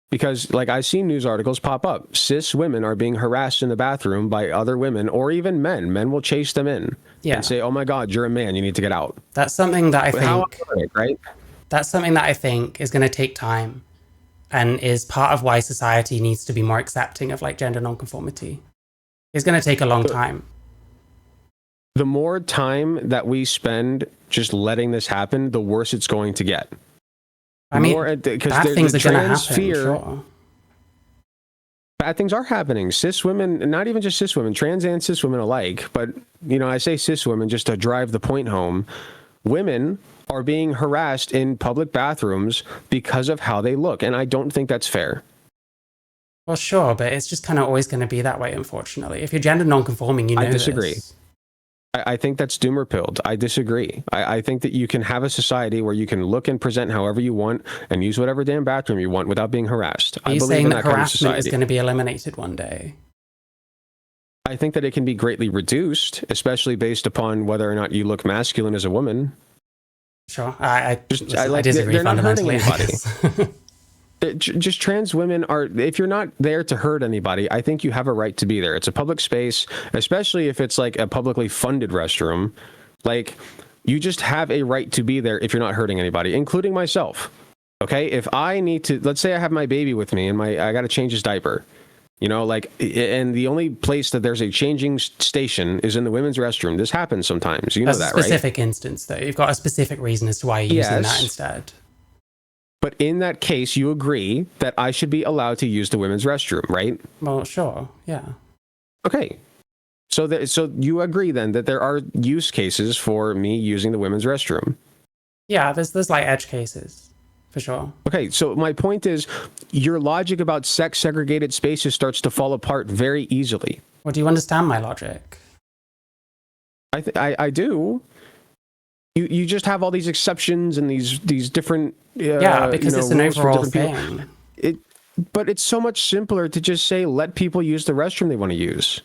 Because, like, I've seen news articles pop up. Cis women are being harassed in the bathroom by other women, or even men. Men will chase them in and say, "Oh my God, you're a man. You need to get out." That's something that I think, right? That's something that I think is going to take time, and is part of why society needs to be more accepting of like gender nonconformity. It's going to take a long time. The more time that we spend just letting this happen, the worse it's going to get. I mean, bad things are going to happen, sure. Bad things are happening. Cis women, not even just cis women, trans and cis women alike, but, you know, I say cis women just to drive the point home. Women are being harassed in public bathrooms because of how they look, and I don't think that's fair. Well, sure, but it's just kind of always going to be that way, unfortunately. If you're gender nonconforming, you know I disagree. This. I think that's doomer pilled. I disagree. I think that you can have a society where you can look and present however you want and use whatever damn bathroom you want without being harassed. Are you saying that harassment is going to be eliminated one day? I think that it can be greatly reduced, especially based upon whether or not you look masculine as a woman. Sure. I disagree fundamentally. Just trans women are, if you're not there to hurt anybody, I think you have a right to be there. It's a public space, especially if it's like a publicly funded restroom. Like, you just have a right to be there if you're not hurting anybody, including myself. Okay? If I need to, let's say I have my baby with me and I got to change his diaper, you know, like, and the only place that there's a changing station is in the women's restroom. This happens sometimes. You know that, right? That's a specific instance, though. You've got a specific reason as to why you're using that instead. But in that case, you agree that I should be allowed to use the women's restroom, right? Well, sure, yeah. Okay. So you agree then that there are use cases for me using the women's restroom? Yeah, there's like edge cases, for sure. Okay, so my point is, your logic about sex-segregated spaces starts to fall apart very easily. Well, do you understand my logic? I do. You just have all these exceptions and these different because it's an overall thing. But it's so much simpler to just say let people use the restroom they want to use.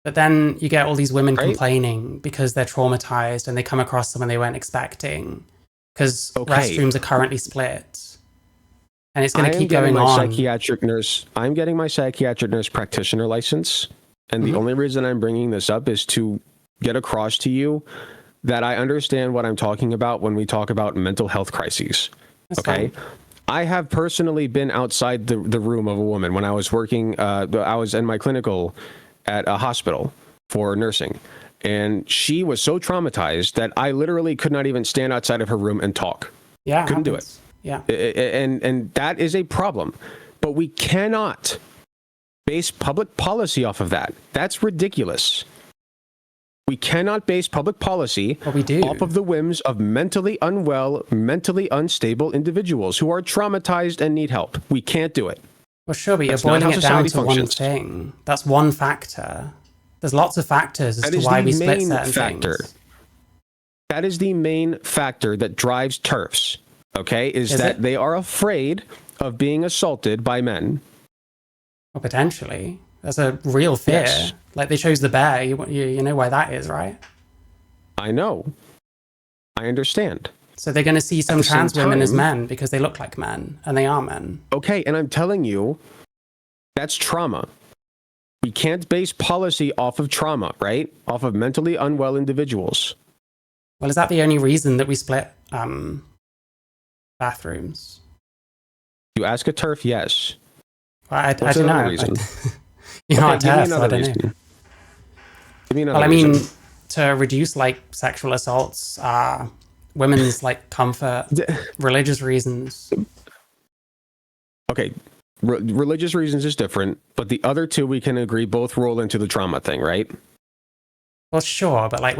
But then you get all these women complaining because they're traumatized and they come across someone they weren't expecting because restrooms are currently split, and it's going to keep going on. I'm getting my psychiatric nurse practitioner license, and the only reason I'm bringing this up is to get across to you that I understand what I'm talking about when we talk about mental health crises. That's okay. Fine. I have personally been outside the room of a woman when I was working. I was in my clinical at a hospital for nursing, and she was so traumatized that I literally could not even stand outside of her room and talk. Yeah, couldn't do it. Yeah, and that is a problem. But we cannot base public policy off of that. That's ridiculous. We cannot base public policy off of the whims of mentally unwell, mentally unstable individuals who are traumatized and need help. We can't do it. Well, sure, but you're boiling it down to one thing. That's one factor. There's lots of factors as to why we split certain things. That is the main factor that drives TERFs, okay? Is that they are afraid of being assaulted by men. Well, potentially. That's a real fear. Yes. Like they chose the bear. You know why that is, right? I know. I understand. So they're going to see some the same trans women as time- men because they look like men, and they are men. Okay, and I'm telling you, that's trauma. We can't base policy off of trauma, right? Off of mentally unwell individuals. Well, is that the only reason that we split bathrooms? You ask a TERF, yes. Well, I What's don't another know. reason? You're not a give me TERF, so I another don't know. reason. Give me another Well, I mean, reason. to reduce like sexual assaults, women's like comfort, religious reasons. Okay, religious reasons is different, but the other two we can agree both roll into the trauma thing, right? Well, sure, but like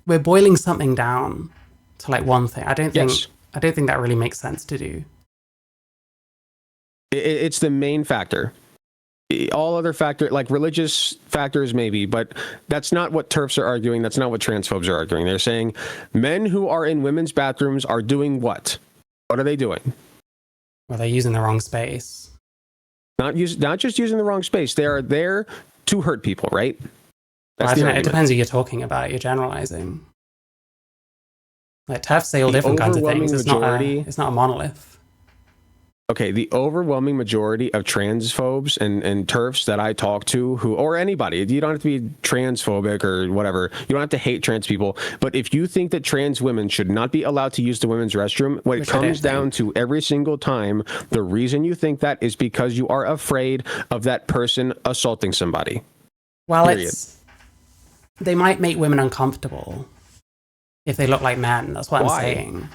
we're boiling something down to like one thing. I don't think that really makes sense to do. It's the main factor. All other factor, like religious factors, maybe, but that's not what TERFs are arguing. That's not what transphobes are arguing. They're saying men who are in women's bathrooms are doing what? What are they doing? Well, they're using the wrong space. Not just using the wrong space. They are there to hurt people, right? Well, That's I the don't know, it argument. depends who you're talking about. You're generalizing. Like TERFs say all different kinds of things. overwhelming It's not a monolith. Okay, the overwhelming majority of transphobes and TERFs that I talk to, or anybody, you don't have to be transphobic or whatever. You don't have to hate trans people. But if you think that trans women should not be allowed to use the women's restroom, what it Which I don't comes down to every single time, the reason you think that is because you are afraid of that person assaulting somebody. Well, Period. they might make women uncomfortable if they look like men. That's what Why? I'm saying.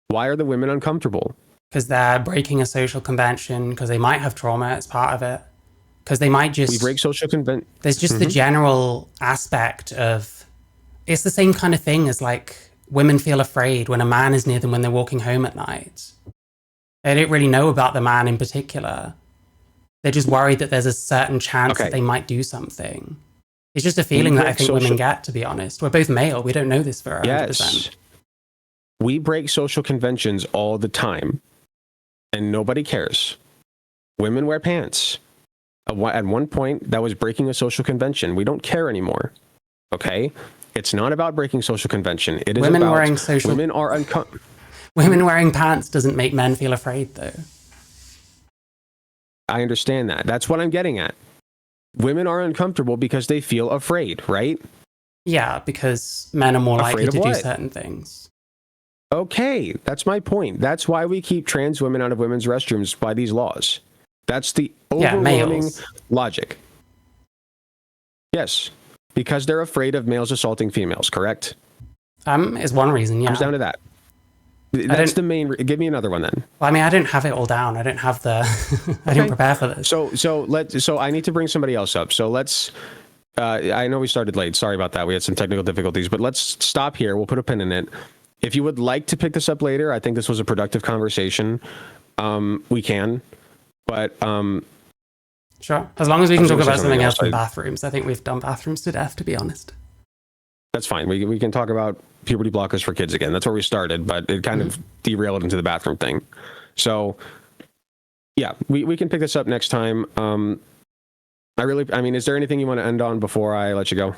Why are the women uncomfortable? Because they're breaking a social convention, because they might have trauma as part of it, because they might just... We break social convention. There's just the general aspect of... It's the same kind of thing as like women feel afraid when a man is near them when they're walking home at night. They don't really know about the man in particular. They're just worried that there's a certain chance that they might do something. It's just a feeling that I think women get, to be honest. We're both male. We don't know this for 100%. Yes. We break social conventions all the time. And nobody cares. Women wear pants. At one point, that was breaking a social convention. We don't care anymore. Okay? It's not about breaking social convention. It is women about wearing social... women are uncomfortable. Women wearing pants doesn't make men feel afraid, though. I understand that. That's what I'm getting at. Women are uncomfortable because they feel afraid, right? Yeah, because men are more likely to do certain things. Okay, that's my point. That's why we keep trans women out of women's restrooms by these laws. That's the overwhelming logic. Yes, because they're afraid of males assaulting females, correct? Is one reason, yeah. Comes down to that. That's the main... Give me another one then. Well, I mean, I didn't have it all down. I didn't have the... I didn't prepare for this. So I need to bring somebody else up. So let's... I know we started late. Sorry about that. We had some technical difficulties, but let's stop here. We'll put a pin in it. If you would like to pick this up later, I think this was a productive conversation. We can, but sure. As long as we can talk about something else than bathrooms. I think we've done bathrooms to death, to be honest. That's fine. We can talk about puberty blockers for kids again. That's where we started, but it kind of derailed into the bathroom thing. So yeah, we can pick this up next time. I mean, is there anything you want to end on before I let you go?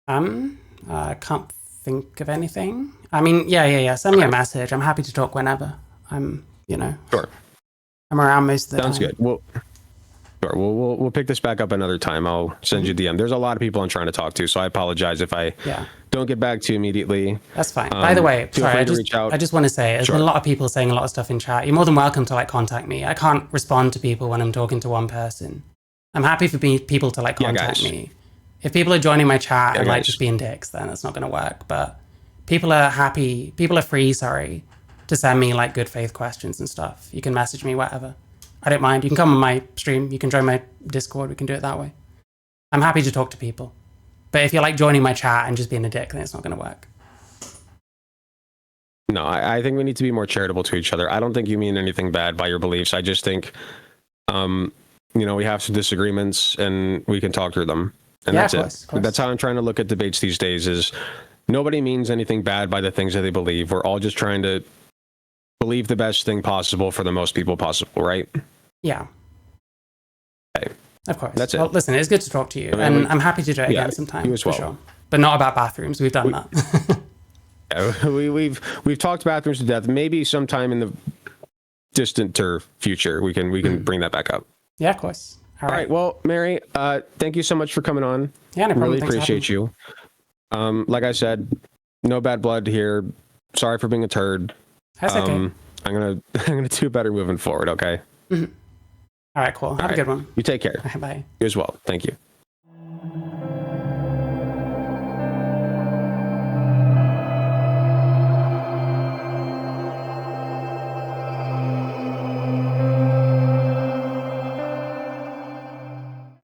I can't think of anything. I mean, yeah. Send me a message. I'm happy to talk whenever. Sure. I'm around most of the time. Sounds good. Sure. We'll pick this back up another time. I'll send you a DM. There's a lot of people I'm trying to talk to, so I apologize if I don't get back to you immediately. That's fine. By the way, sorry, I just want to say, there's been a lot of people saying a lot of stuff in chat. You're more than welcome to contact me. I can't respond to people when I'm talking to one person. I'm happy for people to contact me. If people are joining my chat and just being dicks, then it's not going to work. But people are free, to send me good faith questions and stuff. You can message me, whatever. I don't mind. You can come on my stream. You can join my Discord. We can do it that way. I'm happy to talk to people. But if you're joining my chat and just being a dick, then it's not going to work. No, I think we need to be more charitable to each other. I don't think you mean anything bad by your beliefs. I just think, we have some disagreements and we can talk through them. And that's it. That's how I'm trying to look at debates these days is nobody means anything bad by the things that they believe. We're all just trying to believe the best thing possible for the most people possible, right? Yeah. Okay. Of course. That's it. Well, listen, it's good to talk to you, I mean, and I'm happy to do it yeah, again sometime. you as well. For sure. But not about bathrooms. We've done that. We've talked bathrooms to death. Maybe sometime in the distanter future we can bring that back up. Yeah, of course. All right. Well, Mary, thank you so much for coming on. Yeah, no problem. Really Thanks for appreciate you. Like I said, no bad blood here. Sorry for being a turd. That's okay. I'm gonna do better moving forward. Okay. All right. Cool. Have a good one. You take care. Bye. You as well. Thank you.